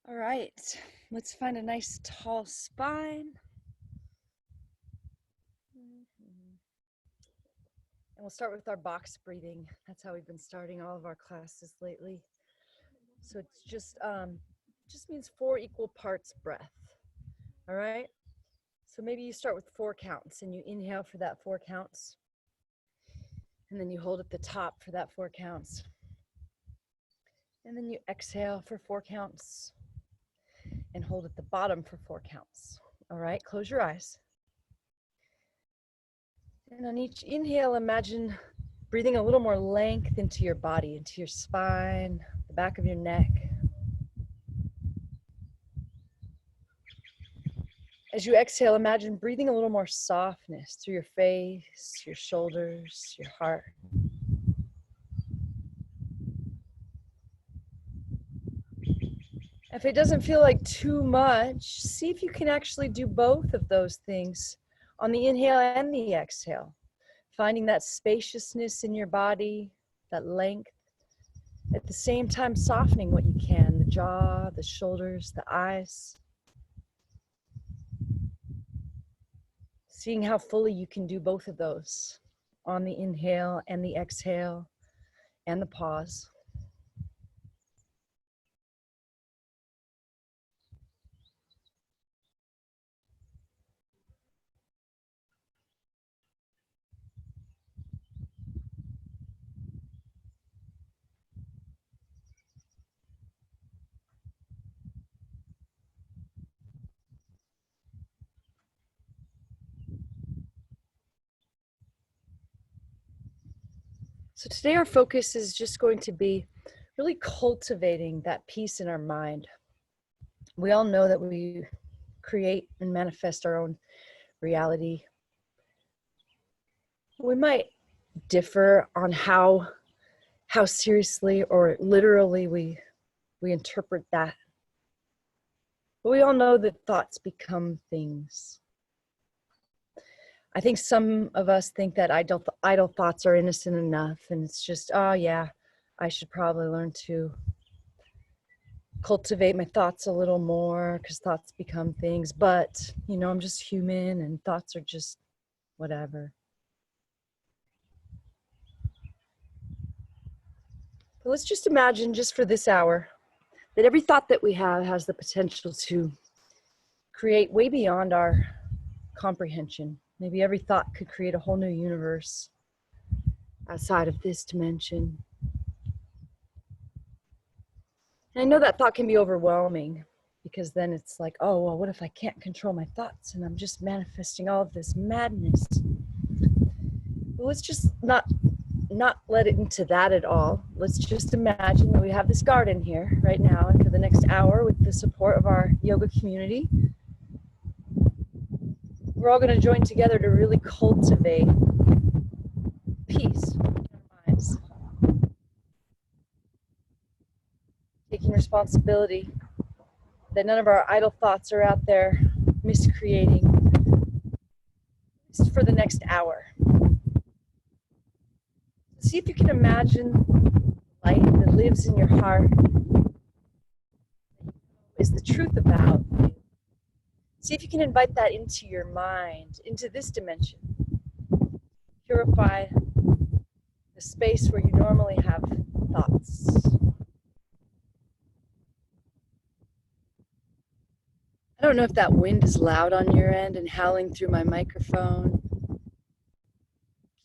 All right, let's find a nice tall spine. And we'll start with our box breathing. That's how we've been starting all of our classes lately. So it's just means 4 equal parts breath. All right. So maybe you start with 4 counts and you inhale for that 4 counts. And then you hold at the top for that 4 counts. And then you exhale for 4 counts and hold at the bottom for 4 counts. All right, close your eyes. And on each inhale, imagine breathing a little more length into your body, into your spine, the back of your neck. As you exhale, imagine breathing a little more softness through your face, your shoulders, your heart. If it doesn't feel like too much, see if you can actually do both of those things on the inhale and the exhale. Finding that spaciousness in your body, that length, at the same time softening what you can, the jaw, the shoulders, the eyes. Seeing how fully you can do both of those on the inhale and the exhale and the pause. So today our focus is just going to be really cultivating that peace in our mind. We all know that we create and manifest our own reality. We might differ on how seriously or literally we interpret that. But we all know that thoughts become things. I think some of us think that idle thoughts are innocent enough, and it's just, oh yeah, I should probably learn to cultivate my thoughts a little more because thoughts become things. But, you know, I'm just human and thoughts are just whatever. But let's just imagine, just for this hour, that every thought that we have has the potential to create way beyond our comprehension. Maybe every thought could create a whole new universe outside of this dimension. And I know that thought can be overwhelming because then it's like, oh, well, what if I can't control my thoughts and I'm just manifesting all of this madness? But let's just not let it into that at all. Let's just imagine that we have this garden here right now, and for the next hour, with the support of our yoga community, we're all going to join together to really cultivate peace in our minds. Taking responsibility that none of our idle thoughts are out there miscreating, just for the next hour. See if you can imagine the light that lives in your heart is the truth about you. See if you can invite that into your mind, into this dimension. Purify the space where you normally have thoughts. I don't know if that wind is loud on your end and howling through my microphone. Can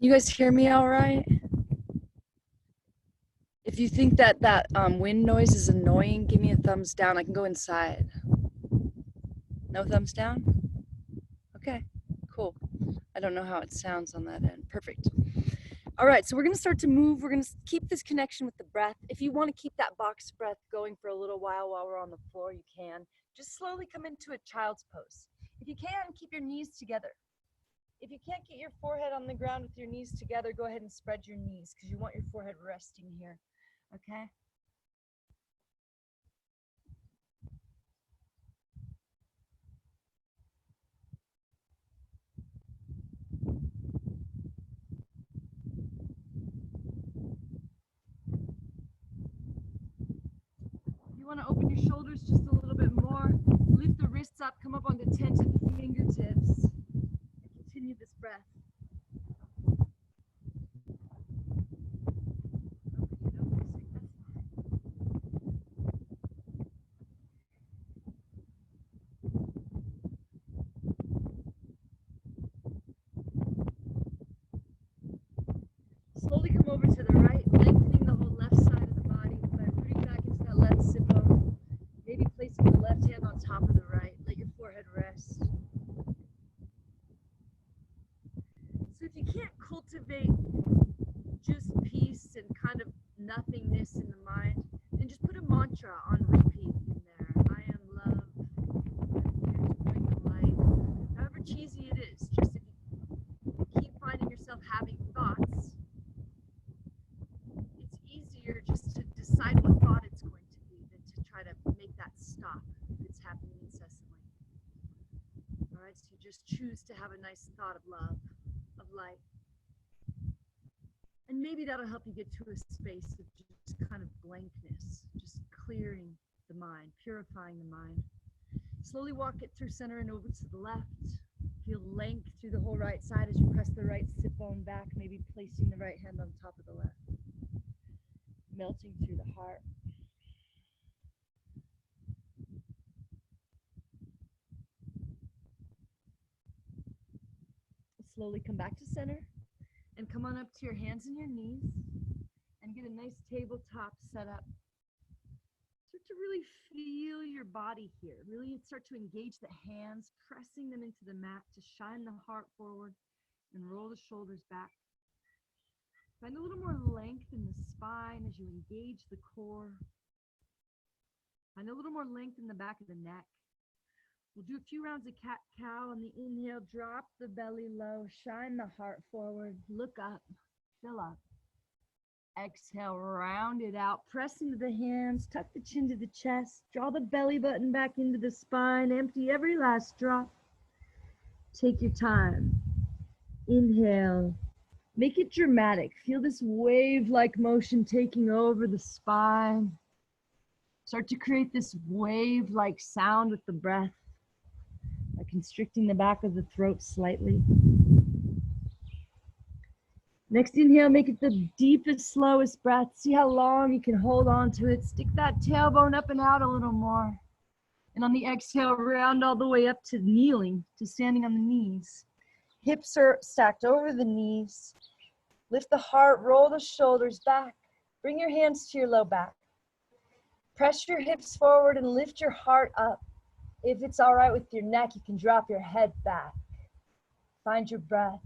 you guys hear me all right? If you think that wind noise is annoying, give me a thumbs down. I can go inside. No thumbs down? Okay, cool. I don't know how it sounds on that end. Perfect. All right, so we're gonna start to move. We're gonna keep this connection with the breath. If you wanna keep that box breath going for a little while we're on the floor, you can. Just slowly come into a child's pose. If you can, keep your knees together. If you can't get your forehead on the ground with your knees together, go ahead and spread your knees because you want your forehead resting here, okay? You want to open your shoulders just a little onto tented fingertips and continue this breath. Slowly come over to the right, lengthening the whole left side of the body by rooting back into that left sit bone. Maybe placing the left hand on top of the right. Let your forehead rest. So if you can't cultivate just peace and kind of nothingness in the mind, then just put a mantra on repeat in there. I am love. I'm here to bring the light. However cheesy it is, just if you keep finding yourself having thoughts, it's easier just to decide what thought it's going to be than to try to make that stop if it's happening incessantly. All right, so you just choose to have a nice thought of love, of light. And maybe that'll help you get to a space of just kind of blankness, just clearing the mind, purifying the mind. Slowly walk it through center and over to the left. Feel length through the whole right side as you press the right sit bone back, maybe placing the right hand on top of the left. Melting through the heart. Slowly come back to center and come on up to your hands and your knees and get a nice tabletop set up. Start to really feel your body here. Really start to engage the hands, pressing them into the mat to shine the heart forward and roll the shoulders back. Find a little more length in the spine as you engage the core. Find a little more length in the back of the neck. We'll do a few rounds of cat-cow. On the inhale, drop the belly low, shine the heart forward, look up, fill up. Exhale, round it out, press into the hands, tuck the chin to the chest, draw the belly button back into the spine, empty every last drop. Take your time. Inhale. Make it dramatic. Feel this wave-like motion taking over the spine. Start to create this wave-like sound with the breath, by constricting the back of the throat slightly. Next inhale, make it the deepest, slowest breath. See how long you can hold on to it. Stick that tailbone up and out a little more. And on the exhale, round all the way up to kneeling, to standing on the knees. Hips are stacked over the knees. Lift the heart, roll the shoulders back. Bring your hands to your low back. Press your hips forward and lift your heart up. If it's all right with your neck, you can drop your head back. Find your breath.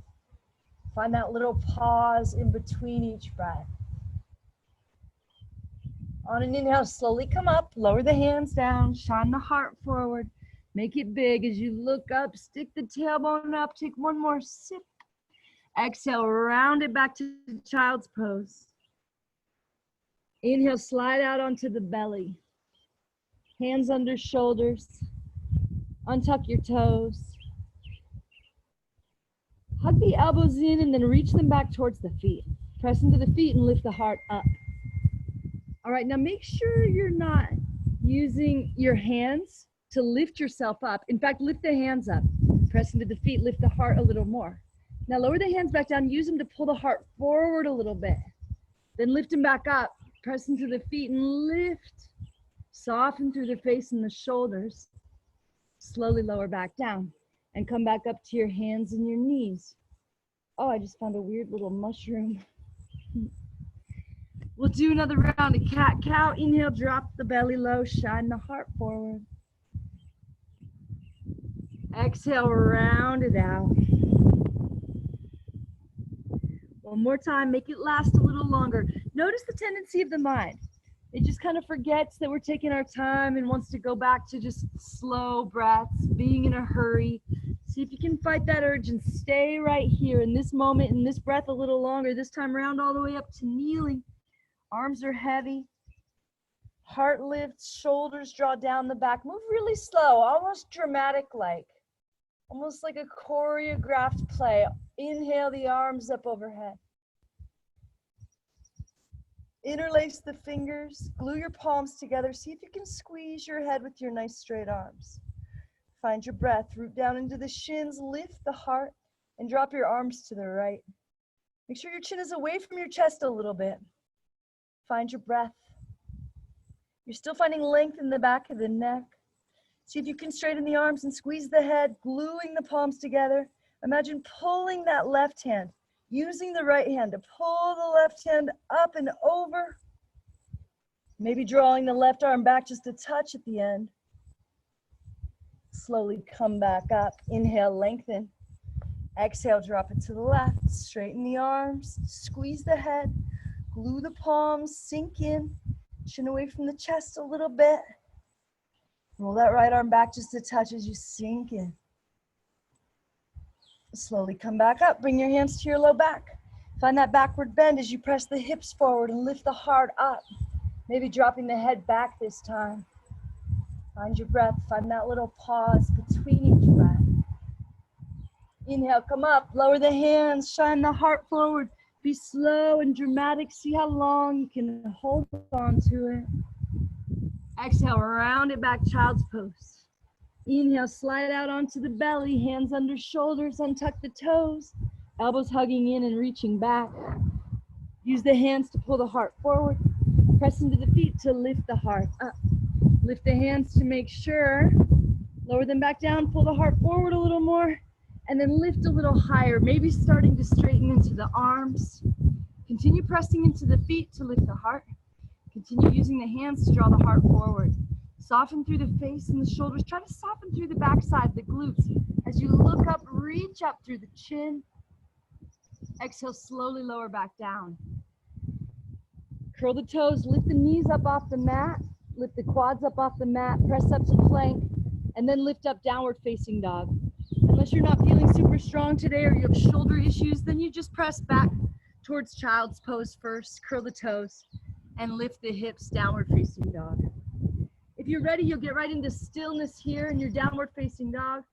Find that little pause in between each breath. On an inhale, slowly come up, lower the hands down, shine the heart forward. Make it big as you look up, stick the tailbone up, take one more sip. Exhale, round it back to child's pose. Inhale, slide out onto the belly. Hands under shoulders. Untuck your toes. Hug the elbows in and then reach them back towards the feet. Press into the feet and lift the heart up. All right, now make sure you're not using your hands to lift yourself up. In fact, lift the hands up. Press into the feet, lift the heart a little more. Now lower the hands back down, use them to pull the heart forward a little bit. Then lift them back up, press into the feet and lift. Soften through the face and the shoulders. Slowly lower back down and come back up to your hands and your knees. Oh, I just found a weird little mushroom. We'll do another round of cat-cow. Inhale, drop the belly low, shine the heart forward. Exhale, round it out. One more time, make it last a little longer. Notice the tendency of the mind. It just kind of forgets that we're taking our time and wants to go back to just slow breaths, being in a hurry. See if you can fight that urge and stay right here in this moment, in this breath a little longer. This time round all the way up to kneeling. Arms are heavy. Heart lifts, shoulders draw down the back. Move really slow, almost dramatic-like. Almost like a choreographed play. Inhale the arms up overhead. Interlace the fingers, glue your palms together. See if you can squeeze your head with your nice straight arms. Find your breath. Root down into the shins, lift the heart, and drop your arms to the right. Make sure your chin is away from your chest a little bit. Find your breath. You're still finding length in the back of the neck. See if you can straighten the arms and squeeze the head, gluing the palms together. Imagine pulling that left hand, using the right hand to pull the left hand up and over. Maybe drawing the left arm back just a touch at the end. Slowly come back up. Inhale, lengthen. Exhale, drop it to the left. Straighten the arms, squeeze the head, glue the palms, sink in. Chin away from the chest a little bit. Roll that right arm back just a touch as you sink in. Slowly come back up. Bring your hands to your low back. Find that backward bend as you press the hips forward and lift the heart up. Maybe dropping the head back this time. Find your breath. Find that little pause between each breath. Inhale, come up. Lower the hands. Shine the heart forward. Be slow and dramatic. See how long you can hold on to it. Exhale, round it back, child's pose. Inhale, slide out onto the belly, hands under shoulders, untuck the toes, elbows hugging in and reaching back. Use the hands to pull the heart forward. Press into the feet to lift the heart up. Lift the hands to make sure. Lower them back down, pull the heart forward a little more, and then lift a little higher, maybe starting to straighten into the arms. Continue pressing into the feet to lift the heart. Continue using the hands to draw the heart forward. Soften through the face and the shoulders. Try to soften through the backside, the glutes. As you look up, reach up through the chin. Exhale, slowly lower back down. Curl the toes, lift the knees up off the mat. Lift the quads up off the mat, press up to plank, and then lift up, downward facing dog. Unless you're not feeling super strong today or you have shoulder issues, then you just press back towards child's pose first. Curl the toes and lift the hips, downward facing dog. If you're ready, you'll get right into stillness here in your downward facing dog.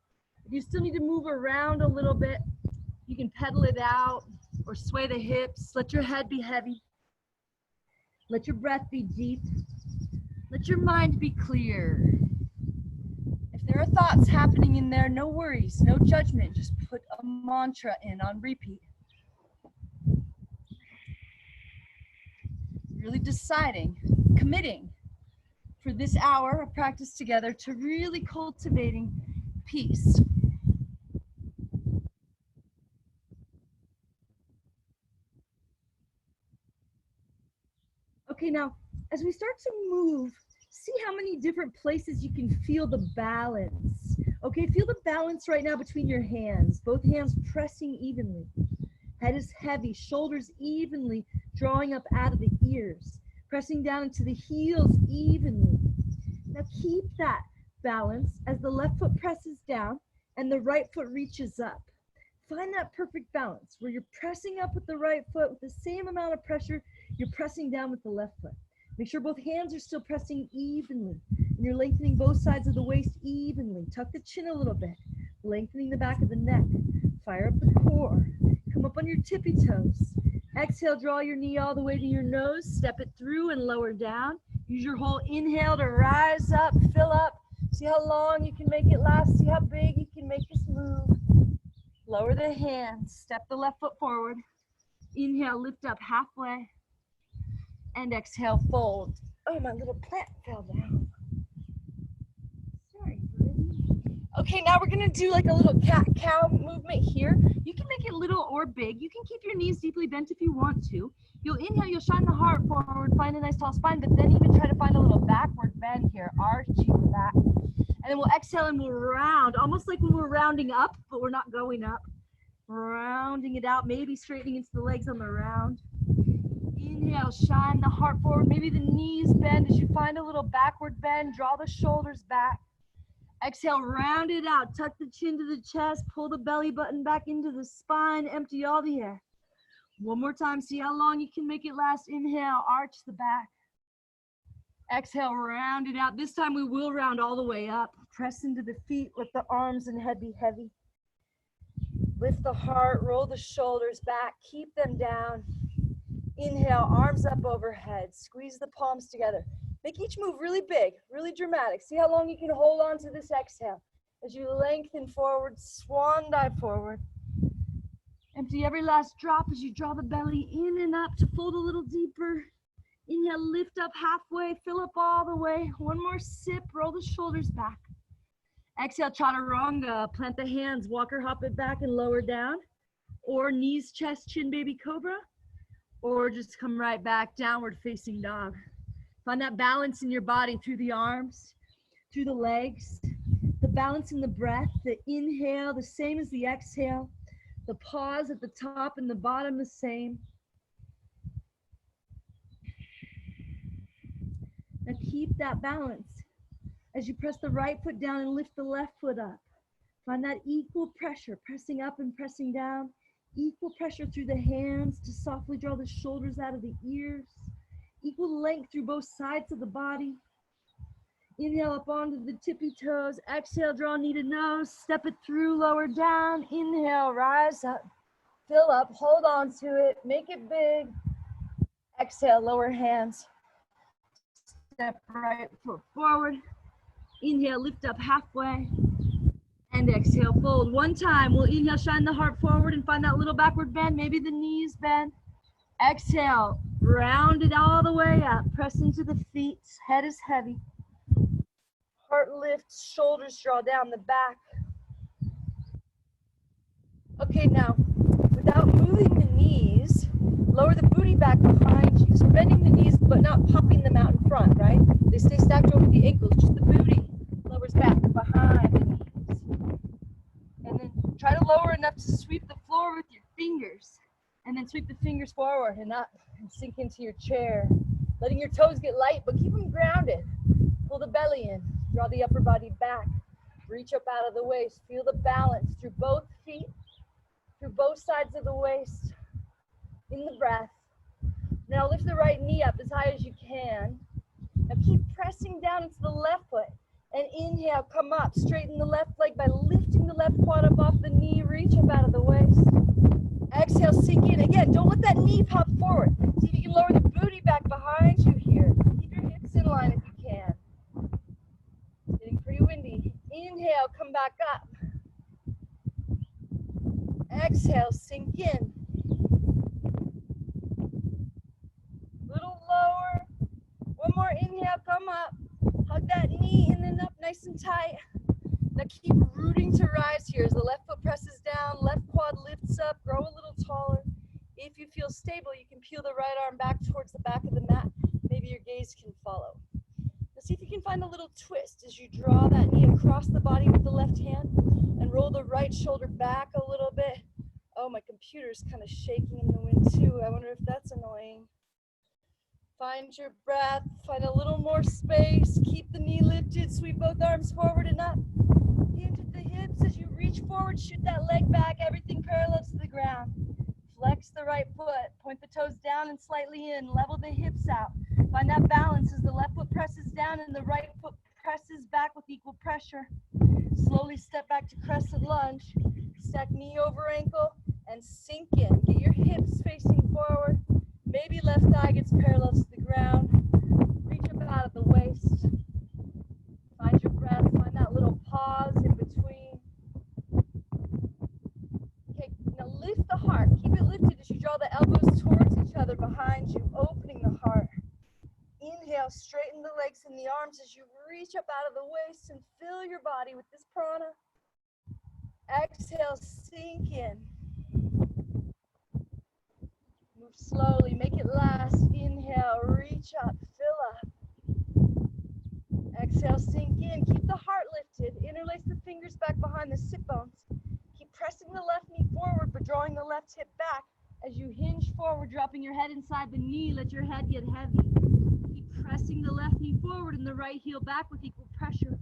If you still need to move around a little bit, you can pedal it out or sway the hips. Let your head be heavy. Let your breath be deep. Let your mind be clear. If there are thoughts happening in there, no worries, no judgment. Just put a mantra in on repeat. Really deciding, committing for this hour of practice together to really cultivating peace. Okay, now, as we start to move, see how many different places you can feel the balance. Okay, feel the balance right now between your hands, both hands pressing evenly. Head is heavy, shoulders evenly drawing up out of the ears, pressing down into the heels evenly. Now keep that balance as the left foot presses down and the right foot reaches up. Find that perfect balance where you're pressing up with the right foot with the same amount of pressure you're pressing down with the left foot. Make sure both hands are still pressing evenly and you're lengthening both sides of the waist evenly. Tuck the chin a little bit, lengthening the back of the neck. Fire up the core. Come up on your tippy toes. Exhale, draw your knee all the way to your nose. Step it through and lower down. Use your whole inhale to rise up, fill up. See how long you can make it last. See how big you can make this move. Lower the hands. Step the left foot forward. Inhale, lift up halfway. And exhale, fold. Oh, my little plant fell down. Sorry, buddy. Okay, now we're gonna do like a little cat-cow movement here. You can make it little or big. You can keep your knees deeply bent if you want to. You'll inhale, you'll shine the heart forward, find a nice tall spine, but then even try to find a little backward bend here, arching the back. And then we'll exhale and we'll round, almost like when we're rounding up, but we're not going up. Rounding it out, maybe straightening into the legs on the round. Inhale, shine the heart forward. Maybe the knees bend as you find a little backward bend. Draw the shoulders back. Exhale, round it out. Tuck the chin to the chest. Pull the belly button back into the spine. Empty all the air. One more time. See how long you can make it last. Inhale, arch the back. Exhale, round it out. This time we will round all the way up. Press into the feet. Let the arms and head be heavy. Lift the heart. Roll the shoulders back. Keep them down. Inhale, arms up overhead. Squeeze the palms together. Make each move really big, really dramatic. See how long you can hold on to this exhale. As you lengthen forward, swan dive forward. Empty every last drop as you draw the belly in and up to fold a little deeper. Inhale, lift up halfway, fill up all the way. One more sip, roll the shoulders back. Exhale, chaturanga, plant the hands, walker hop it back and lower down. Or knees, chest, chin, baby cobra. Or just come right back, downward facing dog. Find that balance in your body through the arms, through the legs. The balance in the breath, the inhale, the same as the exhale. The pause at the top and the bottom, the same. Now keep that balance as you press the right foot down and lift the left foot up. Find that equal pressure, pressing up and pressing down. Equal pressure through the hands to softly draw the shoulders out of the ears. Equal length through both sides of the body. Inhale up onto the tippy toes. Exhale, draw knee to nose. Step it through, lower down. Inhale, rise up. Fill up, hold on to it. Make it big. Exhale, lower hands. Step right foot forward. Inhale, lift up halfway. And exhale, fold. One time, we'll inhale, shine the heart forward and find that little backward bend. Maybe the knees bend. Exhale, round it all the way up. Press into the feet. Head is heavy. Heart lifts, shoulders draw down the back. Okay, now, without moving the knees, lower the booty back behind you. So bending the knees, but not popping them out in front, right? They stay stacked over the ankles, just the booty lowers back behind the knees. And then try to lower enough to sweep the floor with your fingers. And then sweep the fingers forward and up and sink into your chair. Letting your toes get light, but keep them grounded. Pull the belly in, draw the upper body back. Reach up out of the waist, feel the balance through both feet, through both sides of the waist, in the breath. Now lift the right knee up as high as you can. Now keep pressing down into the left foot. And inhale, come up, straighten the left leg by lifting the left quad up off the knee, reach up out of the waist. Exhale, sink in. Again, don't let that knee pop forward. See if you can lower the booty back behind you here. Keep your hips in line if you can. It's getting pretty windy. Inhale, come back up. Exhale, sink in. Little lower. One more inhale, come up. Hug that knee in and up nice and tight. Now keep rooting to rise here as the left foot presses down, left quad lifts up, grow a little taller. If you feel stable, you can peel the right arm back towards the back of the mat. Maybe your gaze can follow. Now see if you can find a little twist as you draw that knee across the body with the left hand and roll the right shoulder back a little bit. Oh, my computer's kind of shaking in the wind too. I wonder if that's annoying. Find your breath, find a little more space, keep the knee lifted, sweep both arms forward and up. Hinge at the hips as you reach forward, shoot that leg back, everything parallel to the ground. Flex the right foot, point the toes down and slightly in, level the hips out. Find that balance as the left foot presses down and the right foot presses back with equal pressure. Slowly step back to crescent lunge, stack knee over ankle and sink in. Get your hips facing forward. Maybe left thigh gets parallel to the ground. Reach up out of the waist. Find your breath. Find that little pause in between. Okay, now lift the heart. Keep it lifted as you draw the elbows towards each other behind you, opening the heart. Inhale, straighten the legs and the arms as you reach up out of the waist and fill your body with this prana. Exhale, sink in. Move slowly, make it last. Inhale, reach up, fill up. Exhale, sink in. Keep the heart lifted. Interlace the fingers back behind the sit bones. Keep pressing the left knee forward, but drawing the left hip back. As you hinge forward, dropping your head inside the knee, let your head get heavy. Keep pressing the left knee forward and the right heel back with equal pressure.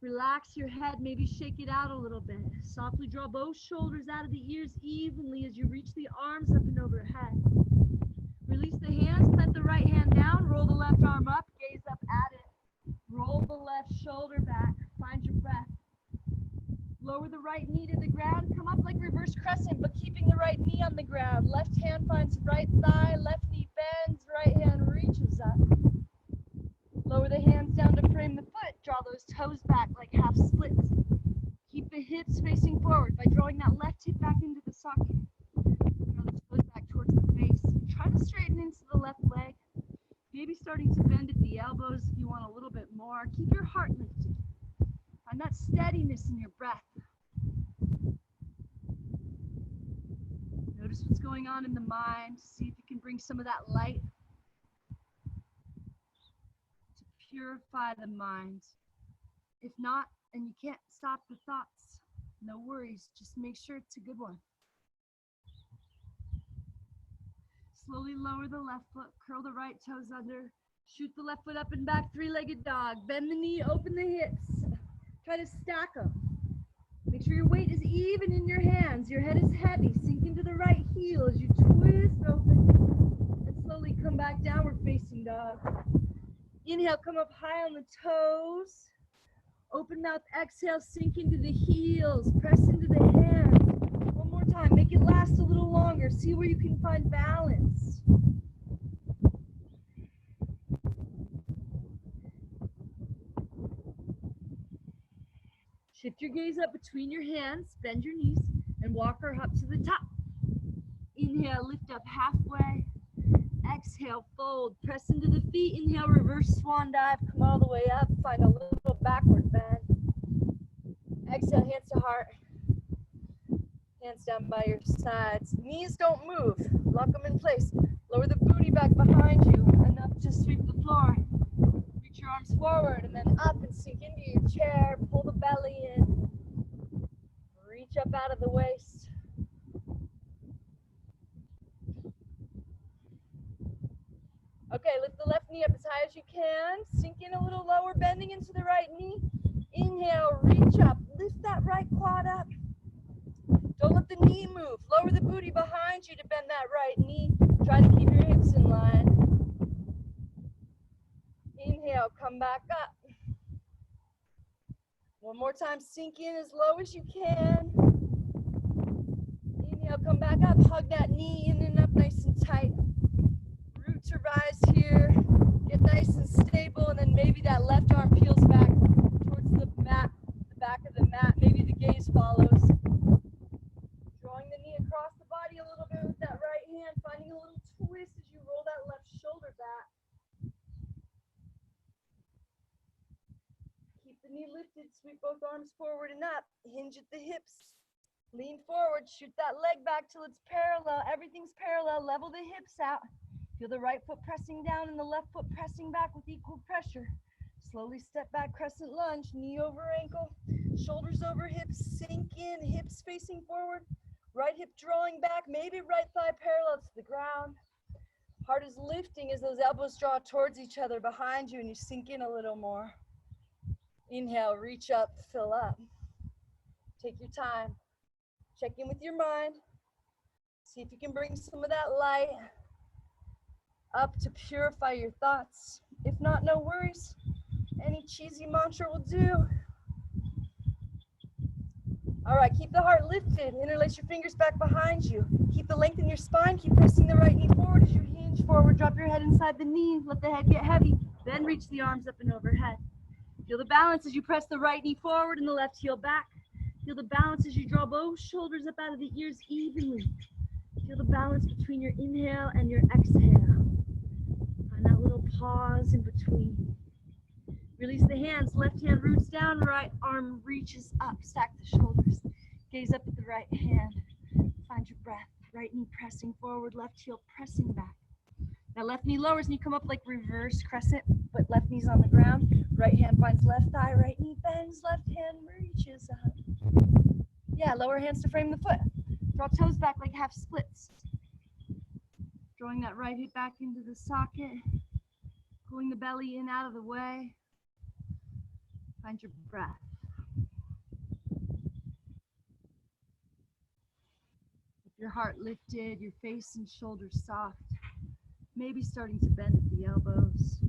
Relax your head, maybe shake it out a little bit. Softly draw both shoulders out of the ears evenly as you reach the arms up and overhead. Release the hands, plant the right hand down, roll the left arm up, gaze up at it. Roll the left shoulder back, find your breath. Lower the right knee to the ground, come up like reverse crescent, but keeping the right knee on the ground. Left hand finds right thigh, left knee bends, right hand reaches up. Lower the hands down to frame the foot, draw those toes back like half splits. Keep the hips facing forward by drawing that left hip back into the socket. Draw the toes back towards the face. Try to straighten into the left leg. Maybe starting to bend at the elbows if you want a little bit more. Keep your heart lifted. Find that steadiness in your breath. Notice what's going on in the mind. See if you can bring some of that light to purify the mind. If not, and you can't stop the thoughts, no worries. Just make sure it's a good one. Slowly lower the left foot, curl the right toes under, shoot the left foot up and back, three-legged dog. Bend the knee, open the hips. Try to stack them. Make sure your weight is even in your hands. Your head is heavy. Sink into the right heel as you twist open. And slowly come back, downward facing dog. Inhale, come up high on the toes. Open mouth, exhale, sink into the heels. Press into the hands. One more time, make it last a little longer. See where you can find balance. Shift your gaze up between your hands, bend your knees, and walk her up to the top. Inhale, lift up halfway. Exhale, fold, press into the feet. Inhale, reverse swan dive, come all the way up. Find a little backward bend. Exhale, hands to heart. Hands down by your sides. Knees don't move. Lock them in place. Lower the booty back behind you, enough to sweep the floor. Reach your arms forward and then up and sink into your chair. Pull the belly in. Reach up out of the waist. Okay, lift the left knee up as high as you can. Sink in a little lower, bending into the right knee. Inhale, reach up. Lift that right quad up. Don't let the knee move. Lower the booty behind you to bend that right knee. Try to keep your hips in line. Inhale, come back up. One more time, sink in as low as you can. Inhale, come back up. Hug that knee in and up nice and tight. Root to rise here. Get nice and stable, and then maybe that left arm peels back towards the mat, the back of the mat. Maybe the gaze follows. Drawing the knee across the body a little bit with that right hand, finding a little twist as you roll that left shoulder back. Keep the knee lifted, sweep both arms forward and up. Hinge at the hips. Lean forward, shoot that leg back till it's parallel. Everything's parallel. Level the hips out. Feel the right foot pressing down and the left foot pressing back with equal pressure. Slowly step back, crescent lunge, knee over ankle, shoulders over hips, sink in, hips facing forward. Right hip drawing back, maybe right thigh parallel to the ground. Heart is lifting as those elbows draw towards each other behind you and you sink in a little more. Inhale, reach up, fill up. Take your time. Check in with your mind. See if you can bring some of that light up to purify your thoughts. If not, no worries. Any cheesy mantra will do. All right, keep the heart lifted. Interlace your fingers back behind you. Keep the length in your spine. Keep pressing the right knee forward as you hinge forward. Drop your head inside the knee. Let the head get heavy. Then reach the arms up and overhead. Feel the balance as you press the right knee forward and the left heel back. Feel the balance as you draw both shoulders up out of the ears evenly. Feel the balance between your inhale and your exhale. Find that little pause in between. Release the hands, left hand roots down, right arm reaches up, stack the shoulders. Gaze up at the right hand, find your breath. Right knee pressing forward, left heel pressing back. Now left knee lowers and you come up like reverse crescent, but left knee's on the ground. Right hand finds left thigh, right knee bends, left hand reaches up. Yeah, lower hands to frame the foot. Draw toes back like half splits. Drawing that right hip back into the socket, pulling the belly in out of the way. Find your breath. Keep your heart lifted, your face and shoulders soft. Maybe starting to bend at the elbows.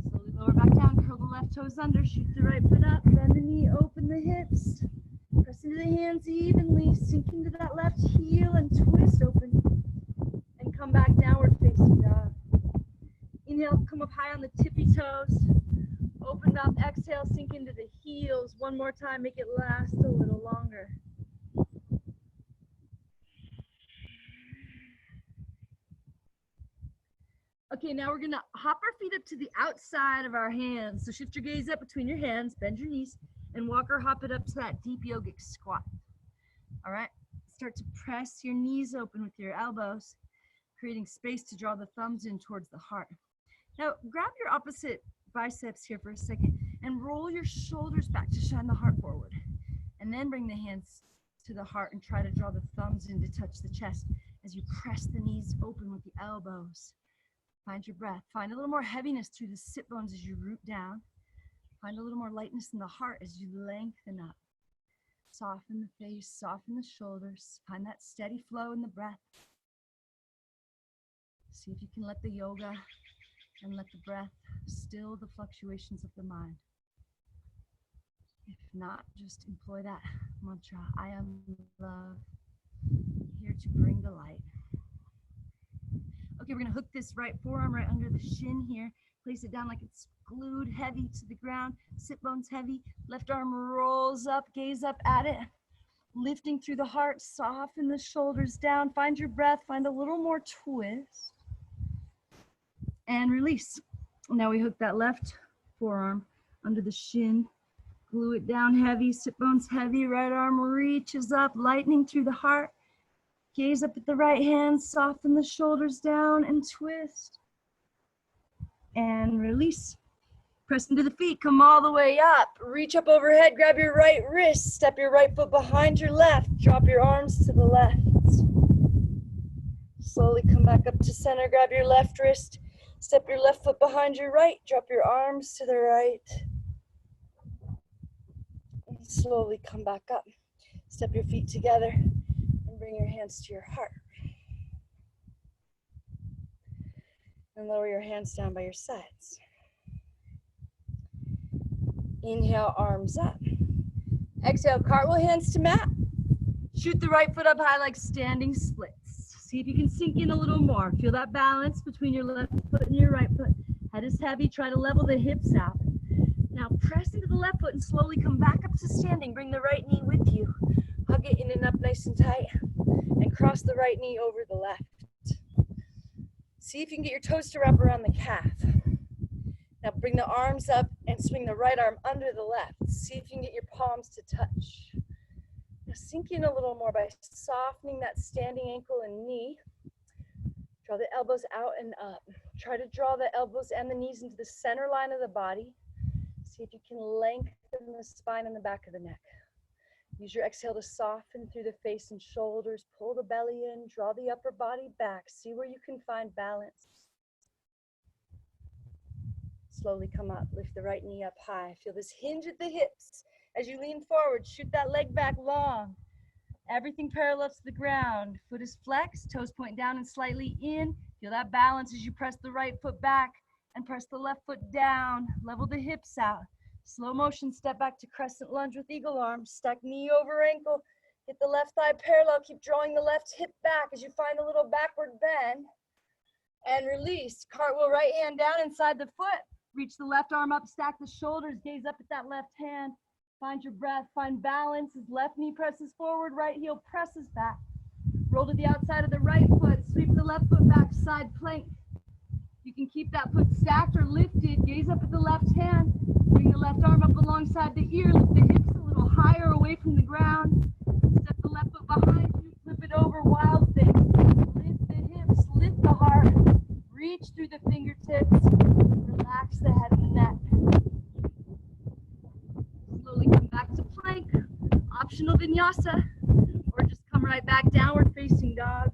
Slowly lower back down, curl the left toes under, shoot the right foot up, bend the knee, open the hips. Press into the hands evenly, sink into that left heel and twist open. And come come up high on the tippy toes. Open mouth, exhale, sink into the heels. One more time, make it last a little longer. Okay, now we're gonna hop our feet up to the outside of our hands. So shift your gaze up between your hands, bend your knees, and walk or hop it up to that deep yogic squat. All right, start to press your knees open with your elbows, creating space to draw the thumbs in towards the heart. Now grab your opposite biceps here for a second and roll your shoulders back to shine the heart forward. And then bring the hands to the heart and try to draw the thumbs in to touch the chest as you press the knees open with the elbows. Find your breath. Find a little more heaviness through the sit bones as you root down. Find a little more lightness in the heart as you lengthen up. Soften the face, soften the shoulders. Find that steady flow in the breath. See if you can let the yoga and let the breath still the fluctuations of the mind. If not, just employ that mantra, I am love, here to bring the light. Okay, we're gonna hook this right forearm right under the shin here. Place it down like it's glued heavy to the ground. Sit bones heavy. Left arm rolls up, gaze up at it. Lifting through the heart, soften the shoulders down. Find your breath, find a little more twist. And release. Now we hook that left forearm under the shin. Glue it down heavy, sit bones heavy. Right arm reaches up, lightening through the heart. Gaze up at the right hand, soften the shoulders down and twist. And release. Press into the feet, come all the way up. Reach up overhead, grab your right wrist, step your right foot behind your left, drop your arms to the left. Slowly come back up to center, grab your left wrist, step your left foot behind your right, drop your arms to the right. And slowly come back up. Step your feet together and bring your hands to your heart. And lower your hands down by your sides. Inhale, arms up. Exhale, cartwheel hands to mat. Shoot the right foot up high like standing splits. See if you can sink in a little more. Feel that balance between your left foot and your right foot. Head is heavy, try to level the hips out. Now press into the left foot and slowly come back up to standing. Bring the right knee with you. Hug it in and up nice and tight. And cross the right knee over the left. See if you can get your toes to wrap around the calf. Now bring the arms up and swing the right arm under the left. See if you can get your palms to touch. Now sink in a little more by softening that standing ankle and knee. Draw the elbows out and up. Try to draw the elbows and the knees into the center line of the body. See if you can lengthen the spine and the back of the neck. Use your exhale to soften through the face and shoulders. Pull the belly in, draw the upper body back. See where you can find balance. Slowly come up, lift the right knee up high. Feel this hinge at the hips. As you lean forward, shoot that leg back long. Everything parallel to the ground. Foot is flexed, toes point down and slightly in. Feel that balance as you press the right foot back and press the left foot down. Level the hips out. Slow motion, step back to crescent lunge with eagle arms. Stack knee over ankle. Hit the left thigh parallel. Keep drawing the left hip back as you find a little backward bend. And release. Cartwheel right hand down inside the foot. Reach the left arm up, stack the shoulders, gaze up at that left hand. Find your breath, find balance as left knee presses forward, right heel presses back. Roll to the outside of the right foot, sweep the left foot back, side plank. You can keep that foot stacked or lifted. Gaze up at the left hand. Bring the left arm up alongside the ear. Lift the hips a little higher away from the ground. Step the left foot behind you. Flip it over, wild thing. Lift the hips, lift the heart. Reach through the fingertips. Relax the head and the neck. Slowly come back to plank. Optional vinyasa. Or just come right back downward facing dog.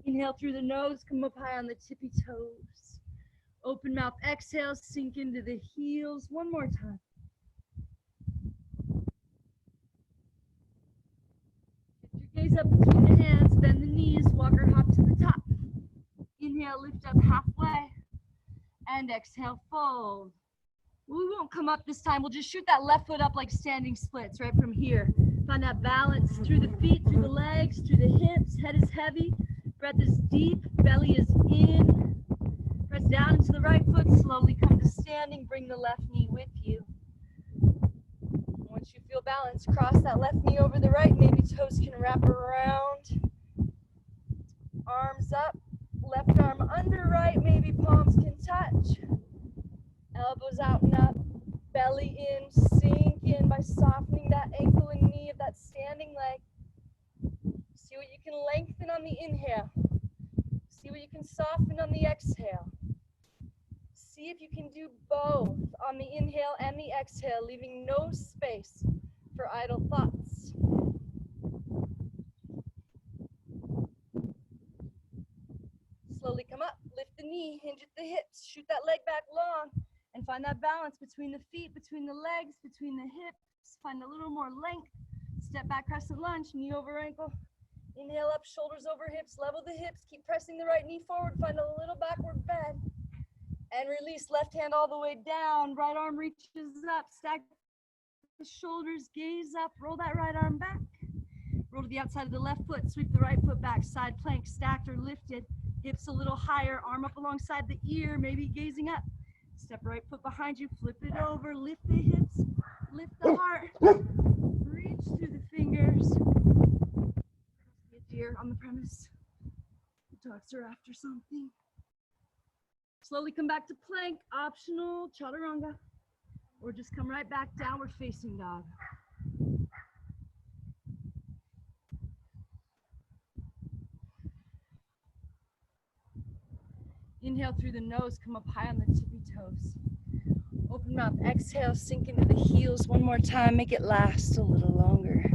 Inhale through the nose, come up high on the tippy toes. Open mouth, exhale, sink into the heels. One more time. Lift your gaze up between the hands, bend the knees, walk or hop to the top. Inhale, lift up halfway. And exhale, fold. We won't come up this time. We'll just shoot that left foot up like standing splits right from here. Find that balance through the feet, through the legs, through the hips. Head is heavy. Breath is deep, belly is in. Press down into the right foot, slowly come to standing, bring the left knee with you. Once you feel balanced, cross that left knee over the right, maybe toes can wrap around. Arms up, left arm under right, maybe palms can touch. Elbows out and up, belly in, sink in by softening that ankle and knee of that standing leg. See what you can lengthen on the inhale. See what you can soften on the exhale. See if you can do both on the inhale and the exhale, leaving no space for idle thoughts. Slowly come up, lift the knee, hinge at the hips, shoot that leg back long, and find that balance between the feet, between the legs, between the hips. Find a little more length. Step back, crescent lunge, knee over ankle. Inhale up, shoulders over hips, level the hips, keep pressing the right knee forward, find a little backward bend. And release, left hand all the way down, right arm reaches up, stack the shoulders, gaze up, roll that right arm back. Roll to the outside of the left foot, sweep the right foot back, side plank, stacked or lifted. Hips a little higher, arm up alongside the ear, maybe gazing up. Step right foot behind you, flip it over, lift the hips, lift the heart, reach through the fingers. Be a deer on the premise. The dogs are after something. Slowly come back to plank, optional chaturanga, or just come right back, downward facing dog. Inhale through the nose, come up high on the tippy toes. Open mouth, exhale, sink into the heels one more time, make it last a little longer.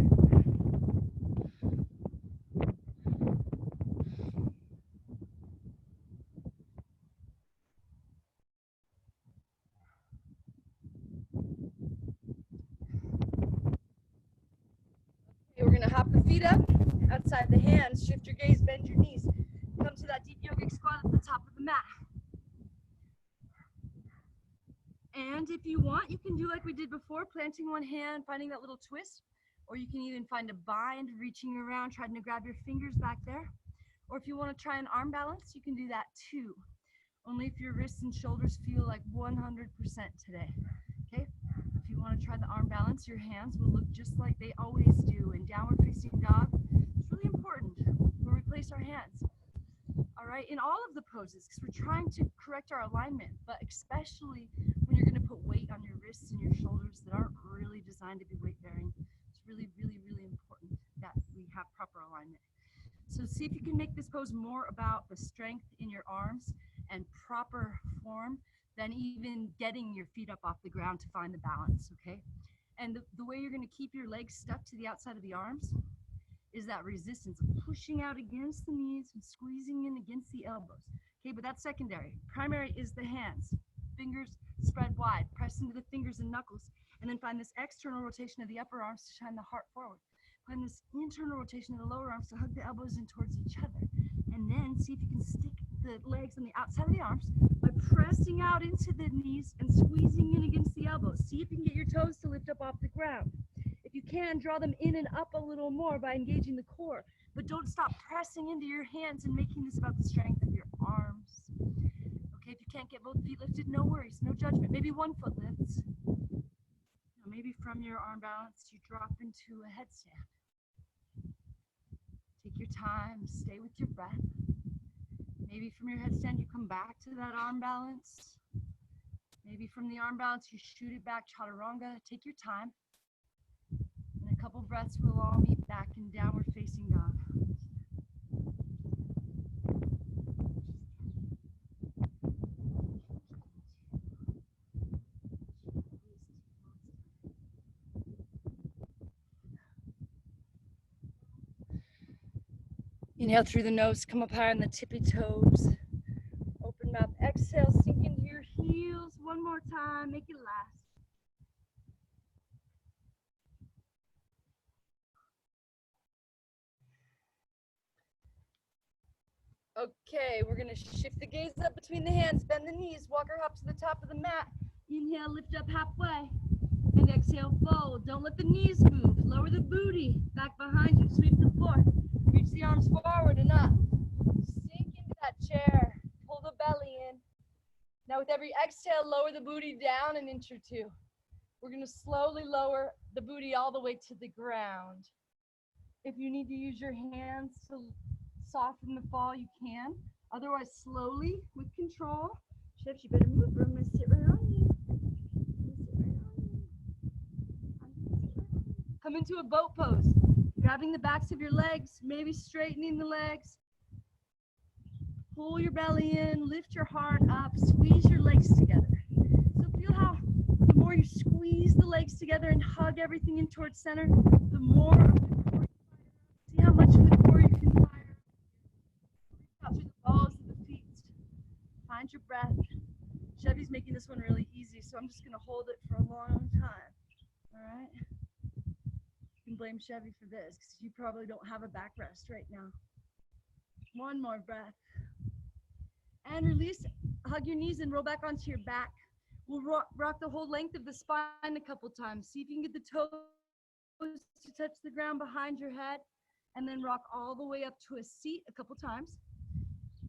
Okay, we're gonna hop the feet up, outside the hands, shift your gaze, bend your knees. Come to that deep yogic squat at the top of the mat. And if you want, you can do like we did before, planting one hand, finding that little twist, or you can even find a bind, reaching around, trying to grab your fingers back there. Or if you want to try an arm balance, you can do that too. Only if your wrists and shoulders feel like 100% today, okay? If you want to try the arm balance, your hands will look just like they always do in downward facing dog. It's really important where we place our hands. All right, in all of the poses, because we're trying to correct our alignment, but especially when you're going to put weight on your wrists and your shoulders that aren't really designed to be weight bearing. It's really, really, really important that we have proper alignment. So see if you can make this pose more about the strength in your arms and proper form than even getting your feet up off the ground to find the balance, okay? And the way you're going to keep your legs stuck to the outside of the arms is that resistance of pushing out against the knees and squeezing in against the elbows. Okay, but that's secondary. Primary is the hands. Fingers spread wide, press into the fingers and knuckles, and then find this external rotation of the upper arms to shine the heart forward. Find this internal rotation of the lower arms to hug the elbows in towards each other. And then see if you can stick the legs on the outside of the arms by pressing out into the knees and squeezing in against the elbows. See if you can get your toes to lift up off the ground. If you can, draw them in and up a little more by engaging the core, but don't stop pressing into your hands and making this about the strength of your arms. Okay, if you can't get both feet lifted, no worries, no judgment. Maybe one foot lifts. Now maybe from your arm balance, you drop into a headstand. Take your time, stay with your breath. Maybe from your headstand, you come back to that arm balance. Maybe from the arm balance, you shoot it back, chaturanga. Take your time. In a couple breaths, we'll all meet back in downward facing dog. Inhale through the nose, come up high on the tippy toes. Open mouth, exhale, sink into your heels. One more time, make it last. Okay, we're gonna shift the gaze up between the hands, bend the knees, walker hop to the top of the mat. Inhale, lift up halfway, and exhale, fold. Don't let the knees move. Lower the booty, back behind you, sweep the floor. Reach the arms forward and up. exhale, lower the booty down an inch or two. We're gonna slowly lower the booty all the way to the ground. If you need to use your hands to soften the fall, you can. Otherwise, slowly, with control. Chef, you better move, or I'm gonna sit right on you. Come into a boat pose. Grabbing the backs of your legs, maybe straightening the legs. Pull your belly in, lift your heart up, squeeze your legs together. So feel how the more you squeeze the legs together and hug everything in towards center, the more of the core you fire up. See how much of the core you can fire up. Reach out through the balls of the feet. Find your breath. Chevy's making this one really easy, so I'm just gonna hold it for a long time. All right? You can blame Chevy for this because you probably don't have a back rest right now. One more breath. And release, hug your knees and roll back onto your back. We'll rock the whole length of the spine a couple times. See if you can get the toes to touch the ground behind your head, and then rock all the way up to a seat a couple times.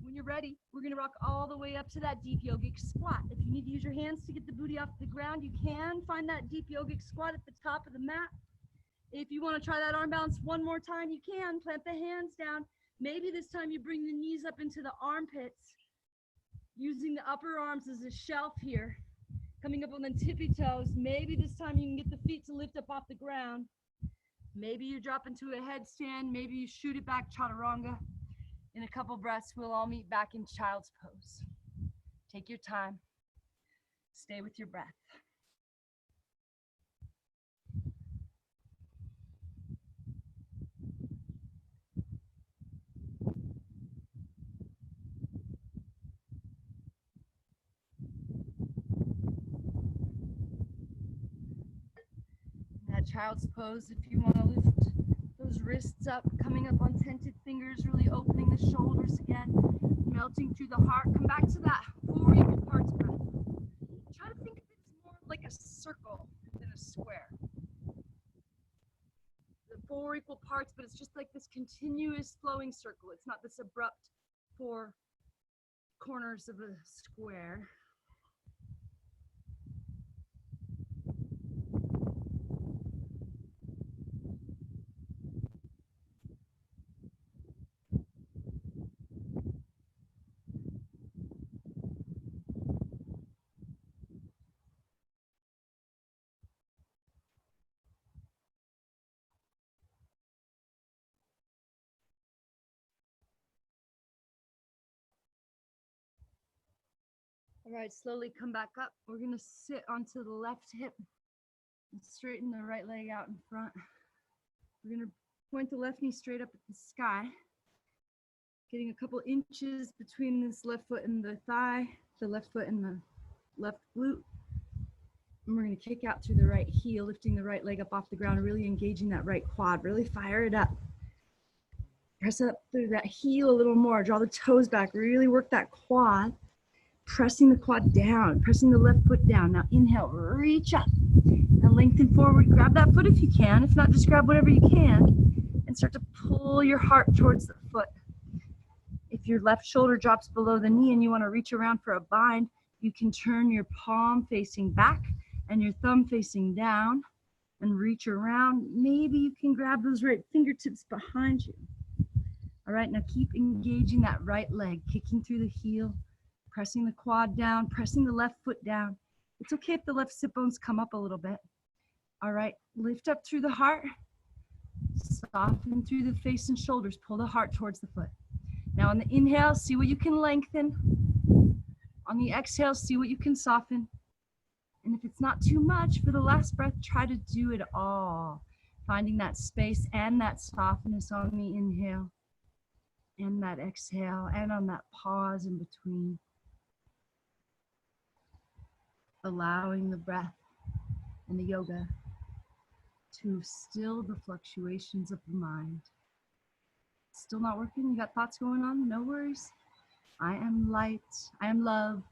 When you're ready, we're gonna rock all the way up to that deep yogic squat. If you need to use your hands to get the booty off the ground, you can find that deep yogic squat at the top of the mat. If you wanna try that arm balance one more time, you can. Plant the hands down. Maybe this time you bring the knees up into the armpits, using the upper arms as a shelf here, coming up on the tippy toes. Maybe this time you can get the feet to lift up off the ground. Maybe you drop into a headstand. Maybe you shoot it back, chaturanga. In a couple breaths, we'll all meet back in child's pose. Take your time. Stay with your breath. Child's pose, if you want to lift those wrists up, coming up on tented fingers, really opening the shoulders again, melting through the heart. Come back to that 4 equal parts breath. Try to think of it more like a circle than a square. The 4 equal parts, but it's just like this continuous flowing circle. It's not this abrupt 4 corners of a square. All right, slowly come back up. We're gonna sit onto the left hip and straighten the right leg out in front. We're gonna point the left knee straight up at the sky, getting a couple inches between this left foot and the thigh, the left foot and the left glute. And we're gonna kick out through the right heel, lifting the right leg up off the ground, really engaging that right quad, really fire it up. Press up through that heel a little more, draw the toes back, really work that quad. Pressing the quad down, pressing the left foot down. Now inhale, reach up and lengthen forward. Grab that foot if you can. If not, just grab whatever you can and start to pull your heart towards the foot. If your left shoulder drops below the knee and you want to reach around for a bind, you can turn your palm facing back and your thumb facing down and reach around. Maybe you can grab those right fingertips behind you. All right, now keep engaging that right leg, kicking through the heel, pressing the quad down, pressing the left foot down. It's okay if the left sit bones come up a little bit. All right, lift up through the heart, soften through the face and shoulders, pull the heart towards the foot. Now on the inhale, see what you can lengthen. On the exhale, see what you can soften. And if it's not too much for the last breath, try to do it all. Finding that space and that softness on the inhale and that exhale and on that pause in between. Allowing the breath and the yoga to still the fluctuations of the mind. Still not working? You got thoughts going on? No worries. I am light. I am love.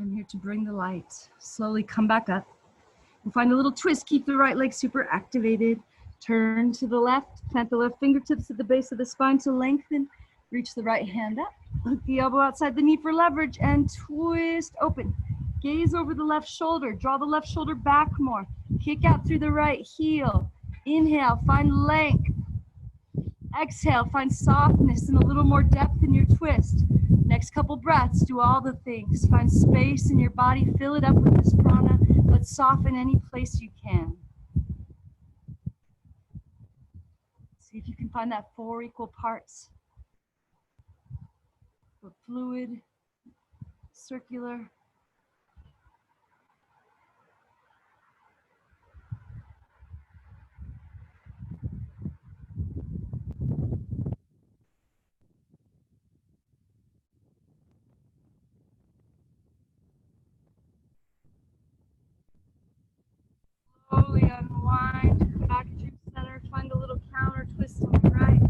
I'm here to bring the light. Slowly come back up. And find a little twist. Keep the right leg super activated. Turn to the left. Plant the left fingertips at the base of the spine to lengthen. Reach the right hand up. Hook the elbow outside the knee for leverage and twist open. Gaze over the left shoulder. Draw the left shoulder back more. Kick out through the right heel. Inhale, find length. Exhale, find softness and a little more depth in your twist. Next couple breaths, do all the things. Find space in your body, fill it up with this prana, but soften any place you can. See if you can find that 4 equal parts. But fluid, circular. Slowly unwind, come back to your center, find a little counter twist on the right.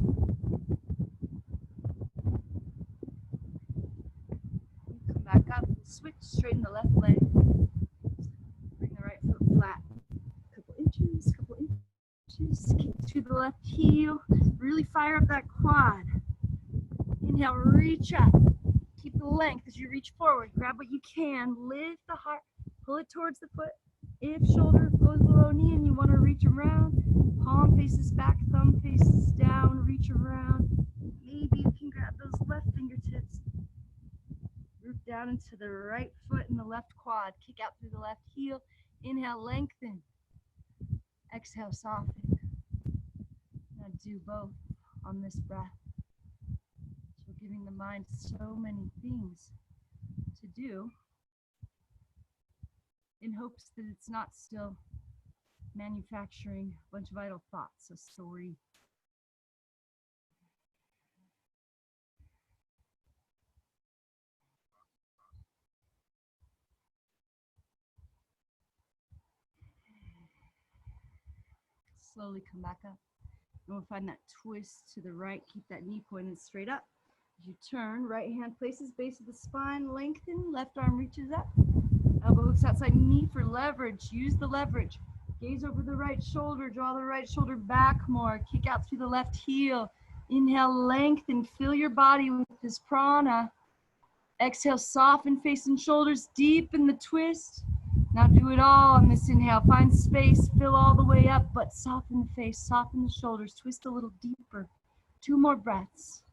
Come back up, switch, straighten the left leg. Bring the right foot flat. Couple inches, kick to the left heel. Really fire up that quad. Inhale, reach up. Keep the length as you reach forward. Grab what you can, lift the heart, pull it towards the foot. If shoulder goes below knee and you want to reach around, palm faces back, thumb faces down, reach around. Maybe you can grab those left fingertips. Root down into the right foot and the left quad. Kick out through the left heel. Inhale, lengthen. Exhale, soften. Now do both on this breath. So we're giving the mind so many things to do in hopes that it's not still manufacturing a bunch of idle thoughts, a story. Slowly come back up. And we'll find that twist to the right. Keep that knee pointed straight up. As you turn, right hand places base of the spine, lengthen, left arm reaches up. Elbow hooks outside knee for leverage. Use the leverage. Gaze over the right shoulder. Draw the right shoulder back more. Kick out through the left heel. Inhale, lengthen. Fill your body with this prana. Exhale, soften face and shoulders. Deepen the twist. Now do it all on this inhale. Find space. Fill all the way up, but soften the face. Soften the shoulders. Twist a little deeper. 2 more breaths.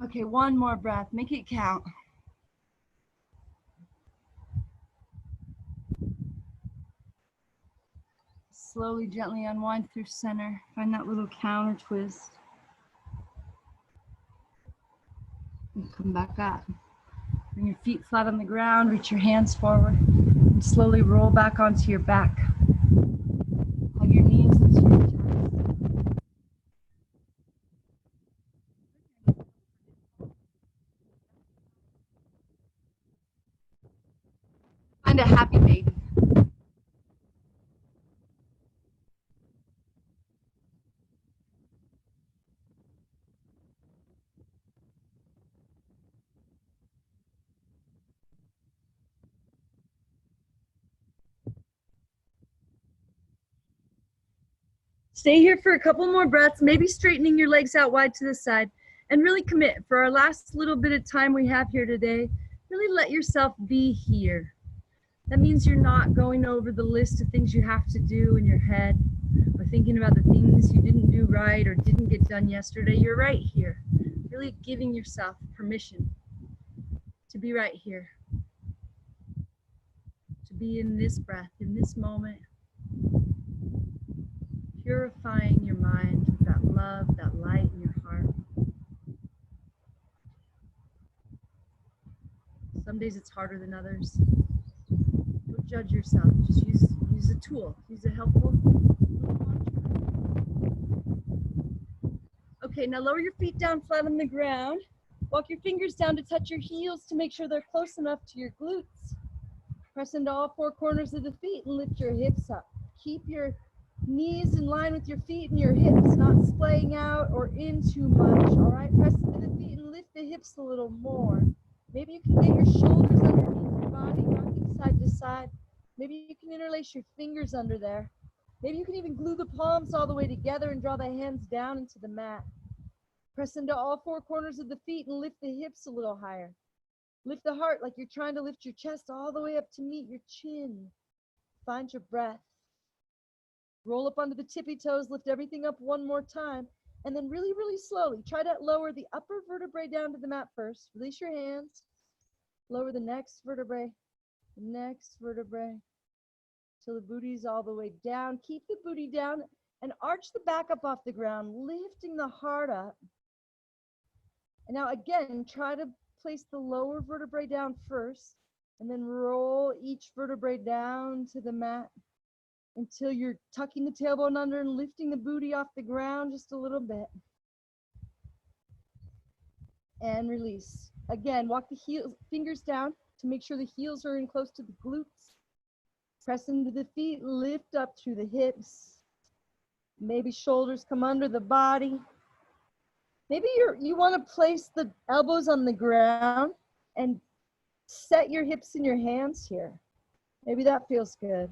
Okay, 1 more breath. Make it count. Slowly, gently unwind through center. Find that little counter twist. And come back up. Bring your feet flat on the ground. Reach your hands forward. And slowly roll back onto your back. Hug your knees into your chest. Find a happy baby. Stay here for a couple more breaths, maybe straightening your legs out wide to the side, and really commit for our last little bit of time we have here today. Really let yourself be here. That means you're not going over the list of things you have to do in your head or thinking about the things you didn't do right or didn't get done yesterday. You're right here. Really giving yourself permission to be right here, to be in this breath, in this moment, purifying your mind with that love, that light in your heart. Some days it's harder than others. Don't judge yourself. Just use a tool. Use a helpful mantra. Okay, now lower your feet down flat on the ground. Walk your fingers down to touch your heels to make sure they're close enough to your glutes. Press into all 4 corners of the feet and lift your hips up. Keep your knees in line with your feet and your hips, not splaying out or in too much. All right, press into the feet and lift the hips a little more. Maybe you can get your shoulders underneath your body, rocking side to side. Maybe you can interlace your fingers under there. Maybe you can even glue the palms all the way together and draw the hands down into the mat. Press into all four corners of the feet and lift the hips a little higher. Lift the heart like you're trying to lift your chest all the way up to meet your chin. Find your breath. Roll up onto the tippy toes, lift everything up one more time, and then really, really slowly, try to lower the upper vertebrae down to the mat first. Release your hands. Lower the next vertebrae, till the booty's all the way down. Keep the booty down and arch the back up off the ground, lifting the heart up. And now again, try to place the lower vertebrae down first, and then roll each vertebrae down to the mat until you're tucking the tailbone under and lifting the booty off the ground just a little bit. And release. Again, walk the fingers down to make sure the heels are in close to the glutes. Press into the feet, lift up through the hips. Maybe shoulders come under the body. Maybe you want to place the elbows on the ground and set your hips in your hands here. Maybe that feels good.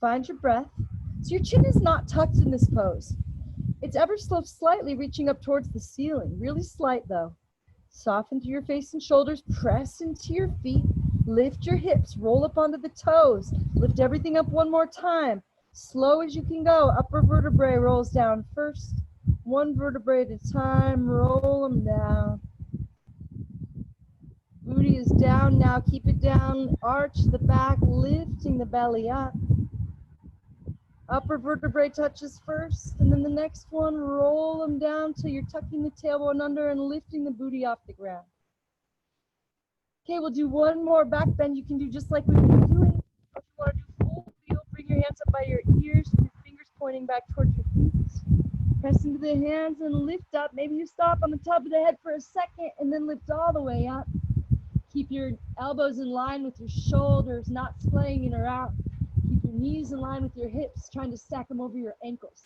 Find your breath. So your chin is not tucked in this pose. It's ever so slightly reaching up towards the ceiling. Really slight though. Soften through your face and shoulders. Press into your feet. Lift your hips. Roll up onto the toes. Lift everything up one more time. Slow as you can go. Upper vertebrae rolls down first. One vertebrae at a time. Roll them down. Booty is down now. Keep it down. Arch the back, lifting the belly up. Upper vertebrae touches first, and then the next one, roll them down till you're tucking the tailbone under and lifting the booty off the ground. Okay, we'll do one more back bend. You can do just like we've been doing. If you want to do full wheel, bring your hands up by your ears, with your fingers pointing back towards your feet. Press into the hands and lift up. Maybe you stop on the top of the head for a second and then lift all the way up. Keep your elbows in line with your shoulders, not splaying in or out. Keep your knees in line with your hips, trying to stack them over your ankles.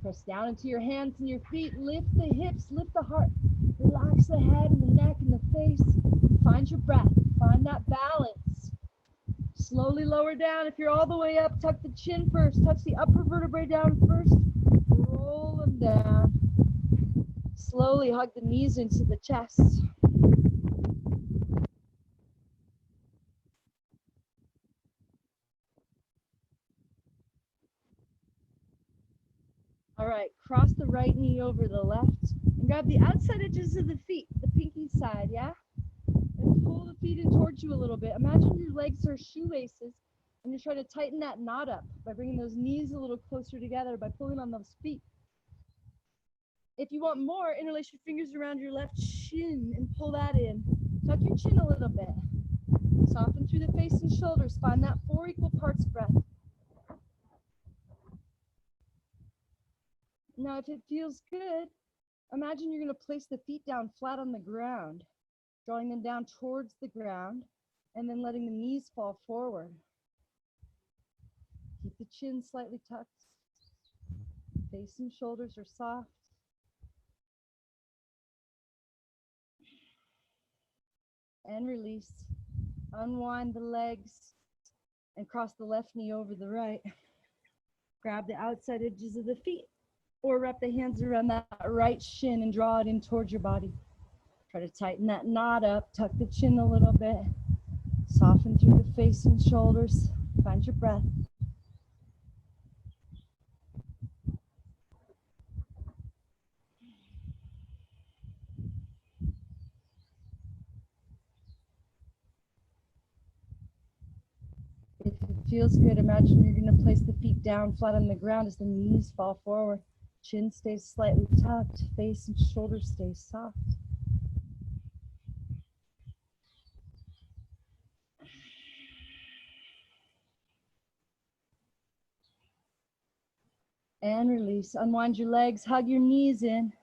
Press down into your hands and your feet. Lift the hips, lift the heart. Relax the head and the neck and the face. Find your breath. Find that balance. Slowly lower down. If you're all the way up, tuck the chin first. Touch the upper vertebrae down first. Roll them down. Slowly hug the knees into the chest. All right, cross the right knee over the left and grab the outside edges of the feet, the pinky side, yeah? And pull the feet in towards you a little bit. Imagine your legs are shoelaces and you're trying to tighten that knot up by bringing those knees a little closer together by pulling on those feet. If you want more, interlace your fingers around your left shin and pull that in. Tuck your chin a little bit. Soften through the face and shoulders. Find that 4 equal parts breath. Now, if it feels good, imagine you're going to place the feet down flat on the ground, drawing them down towards the ground, and then letting the knees fall forward. Keep the chin slightly tucked. Face and shoulders are soft. And release. Unwind the legs and cross the left knee over the right. Grab the outside edges of the feet or wrap the hands around that right shin and draw it in towards your body. Try to tighten that knot up, tuck the chin a little bit, soften through the face and shoulders. Find your breath. If it feels good, imagine you're going to place the feet down flat on the ground as the knees fall forward. Chin stays slightly tucked, face and shoulders stay soft. And release. Unwind your legs, hug your knees in.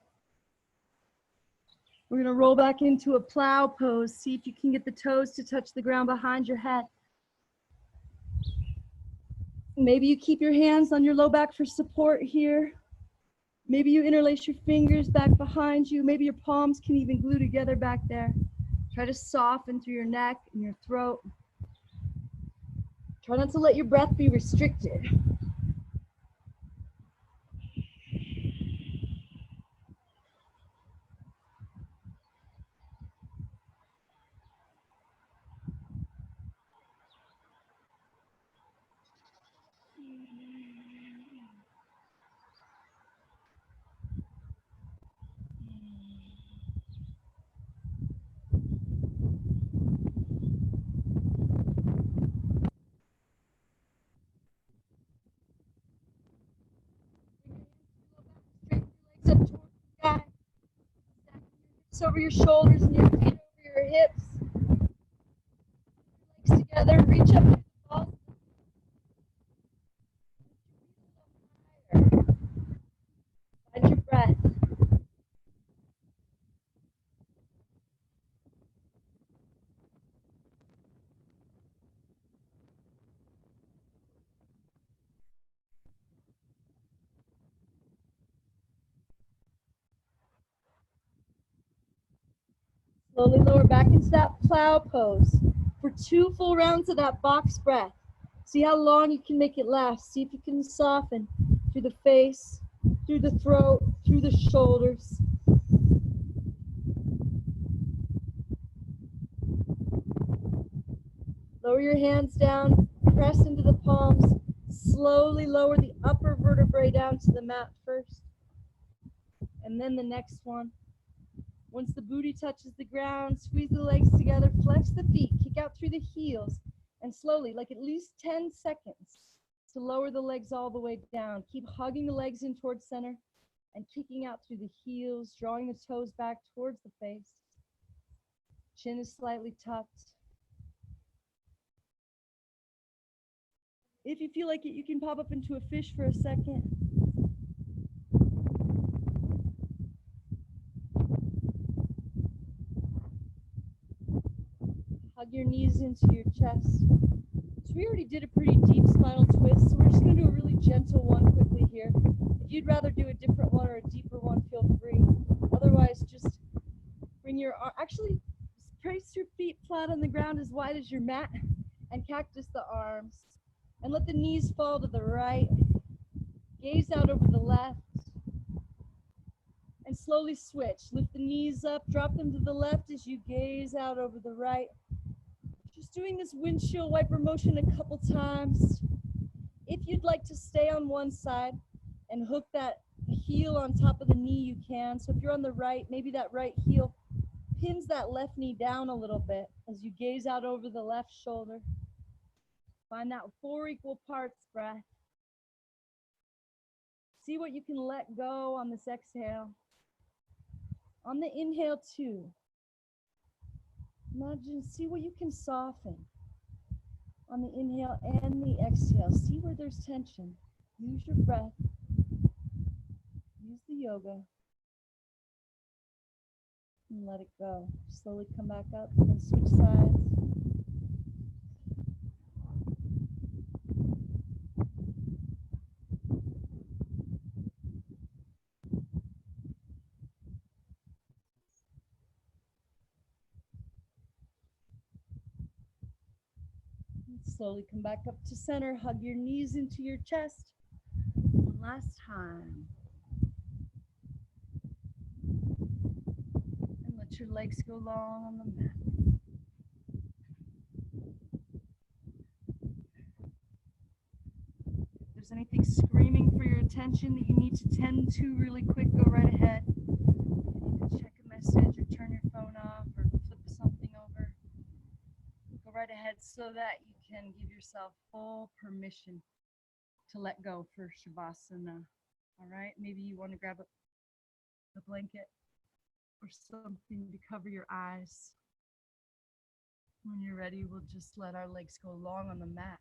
We're going to roll back into a plow pose. See if you can get the toes to touch the ground behind your head. Maybe you keep your hands on your low back for support here. Maybe you interlace your fingers back behind you. Maybe your palms can even glue together back there. Try to soften through your neck and your throat. Try not to let your breath be restricted. over your shoulders and your feet over your hips. Legs together, reach up to the balls. Find your breath. Slowly lower back into that plow pose for 2 full rounds of that box breath. See how long you can make it last. See if you can soften through the face, through the throat, through the shoulders. Lower your hands down, press into the palms. Slowly lower the upper vertebrae down to the mat first. And then the next one. Once the booty touches the ground, squeeze the legs together, flex the feet, kick out through the heels, and slowly, like at least 10 seconds, to lower the legs all the way down. Keep hugging the legs in towards center and kicking out through the heels, drawing the toes back towards the face. Chin is slightly tucked. If you feel like it, you can pop up into a fish for a second. Hug your knees into your chest. So we already did a pretty deep spinal twist, so we're just going to do a really gentle one quickly here. If you'd rather do a different one or a deeper one, feel free. Otherwise, just bring your arm, actually place your feet flat on the ground as wide as your mat and cactus the arms. And let the knees fall to the right. Gaze out over the left. And slowly switch. Lift the knees up, drop them to the left as you gaze out over the right. Just doing this windshield wiper motion a couple times. If you'd like to stay on one side and hook that heel on top of the knee, you can. So if you're on the right, maybe that right heel pins that left knee down a little bit as you gaze out over the left shoulder. Find that 4 equal parts breath. See what you can let go on this exhale. On the inhale, 2. Imagine, see what you can soften. On the inhale and the exhale, see where there's tension. Use your breath. Use the yoga. And let it go. Slowly come back up and switch sides. Slowly come back up to center. Hug your knees into your chest. One last time. And let your legs go long on the mat. If there's anything screaming for your attention that you need to tend to really quick, go right ahead. If you need to check a message or turn your phone off or flip something over, go right ahead so that you can give yourself full permission to let go for Shavasana. All right, maybe you want to grab a blanket or something to cover your eyes. When you're ready, we'll just let our legs go long on the mat.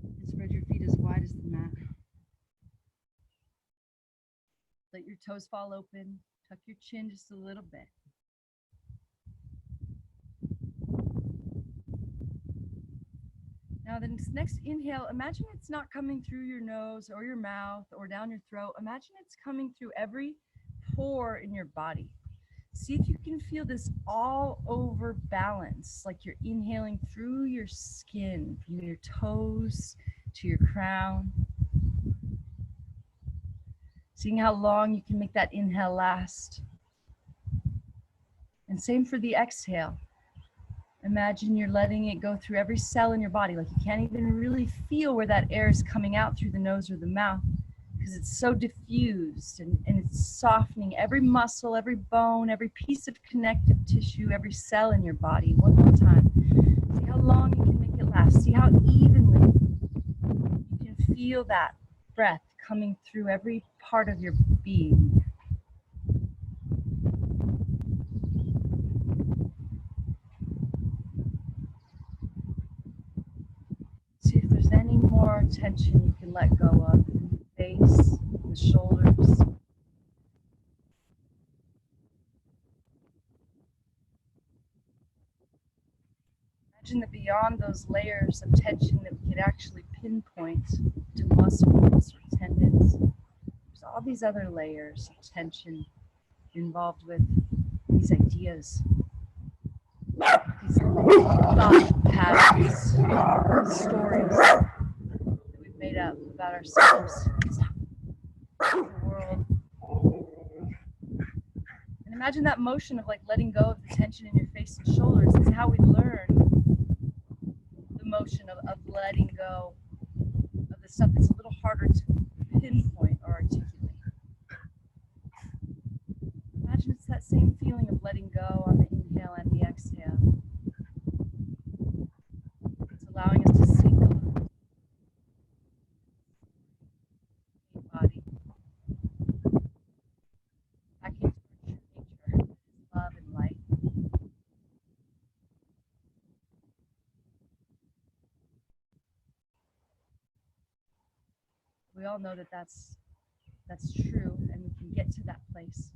And spread your feet as wide as the mat. Let your toes fall open. Tuck your chin just a little bit. Now, the next inhale, imagine it's not coming through your nose or your mouth or down your throat. Imagine it's coming through every pore in your body. See if you can feel this all over balance, like you're inhaling through your skin, from your toes to your crown. Seeing how long you can make that inhale last. And same for the exhale. Imagine you're letting it go through every cell in your body, like you can't even really feel where that air is coming out through the nose or the mouth because it's so diffused and it's softening every muscle, every bone, every piece of connective tissue, every cell in your body. One more time. See how long you can make it last. See how evenly you can feel that breath coming through every part of your being. tension you can let go of in the face, the shoulders. Imagine that beyond those layers of tension that we could actually pinpoint to muscles or tendons, there's all these other layers of tension involved with these ideas, these thought patterns, stories that we've made up about ourselves, the world. And imagine that motion of like letting go of the tension in your face and shoulders. It's how we learn the motion of letting go of the stuff that's a little harder to pinpoint or articulate. Imagine it's that same feeling of letting go on the inhale and the exhale. It's allowing us to sink a little body back into our true nature, love and light. We all know that that's true, and we can get to that place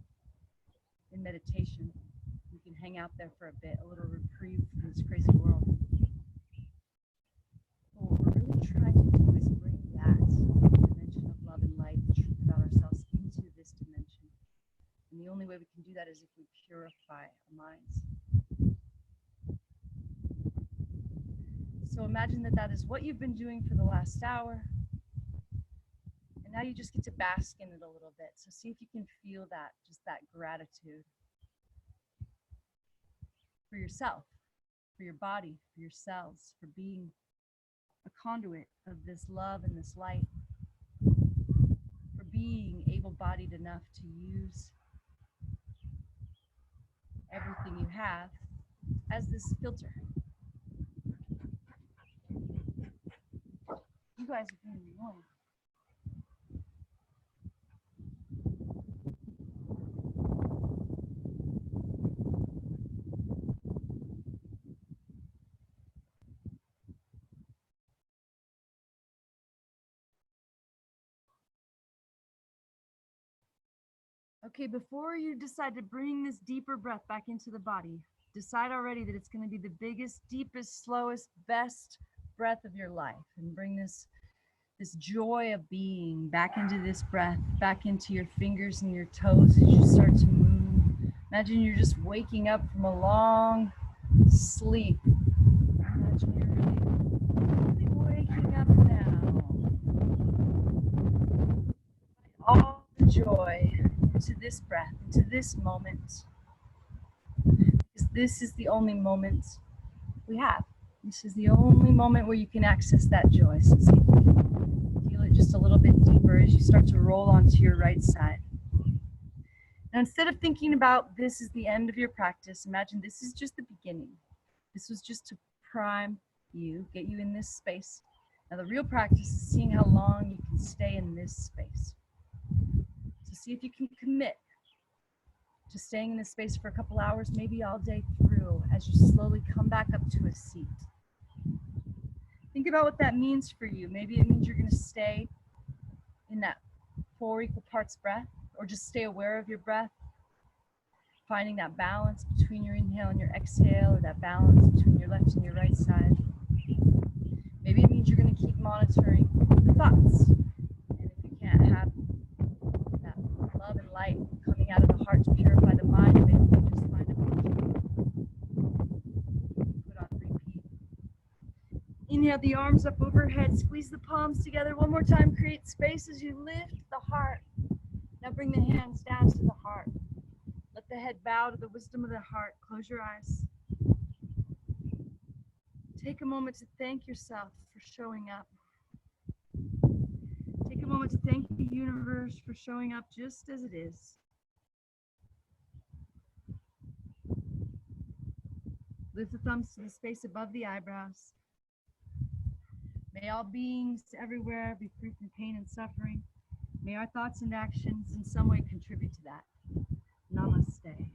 in meditation. We can hang out there for a bit, a little reprieve from this crazy world. But what we're really trying to do is bring that dimension of love and light, the truth about ourselves, into this dimension. And the only way we can do that is if we purify our minds. So imagine that that is what you've been doing for the last hour. And now you just get to bask in it a little bit. So see if you can feel that, just that gratitude for yourself, for your body, for your cells, for being a conduit of this love and this light, for being able-bodied enough to use everything you have as this filter. You guys are being annoying. Okay, before you decide to bring this deeper breath back into the body, decide already that it's going to be the biggest, deepest, slowest, best breath of your life, and bring this joy of being back into this breath, back into your fingers and your toes as you start to move. Imagine you're just waking up from a long sleep. Imagine you're really waking up now. All the joy into this breath, into this moment. Because this is the only moment we have. This is the only moment where you can access that joy. So see if you can feel it just a little bit deeper as you start to roll onto your right side. Now, instead of thinking about this is the end of your practice, imagine this is just the beginning. This was just to prime you, get you in this space. Now, the real practice is seeing how long you can stay in this space. So see if you can commit to staying in this space for a couple hours, maybe all day through, as you slowly come back up to a seat. Think about what that means for you. Maybe it means you're going to stay in that 4 equal parts breath, or just stay aware of your breath, finding that balance between your inhale and your exhale, or that balance between your left and your right side. Maybe it means you're going to keep monitoring the thoughts. And if you can't have that love and light coming out of the heart to purify the mind, maybe you can just find a mantra. Put on repeat. Inhale the arms up overhead, squeeze the palms together. One more time, create space as you lift the heart. Now bring the hands down to the heart. Let the head bow to the wisdom of the heart. Close your eyes. Take a moment to thank yourself for showing up. Take a moment to thank the universe for showing up just as it is. Lift the thumbs to the space above the eyebrows. May all beings everywhere be free from pain and suffering. May our thoughts and actions in some way contribute to that. Namaste.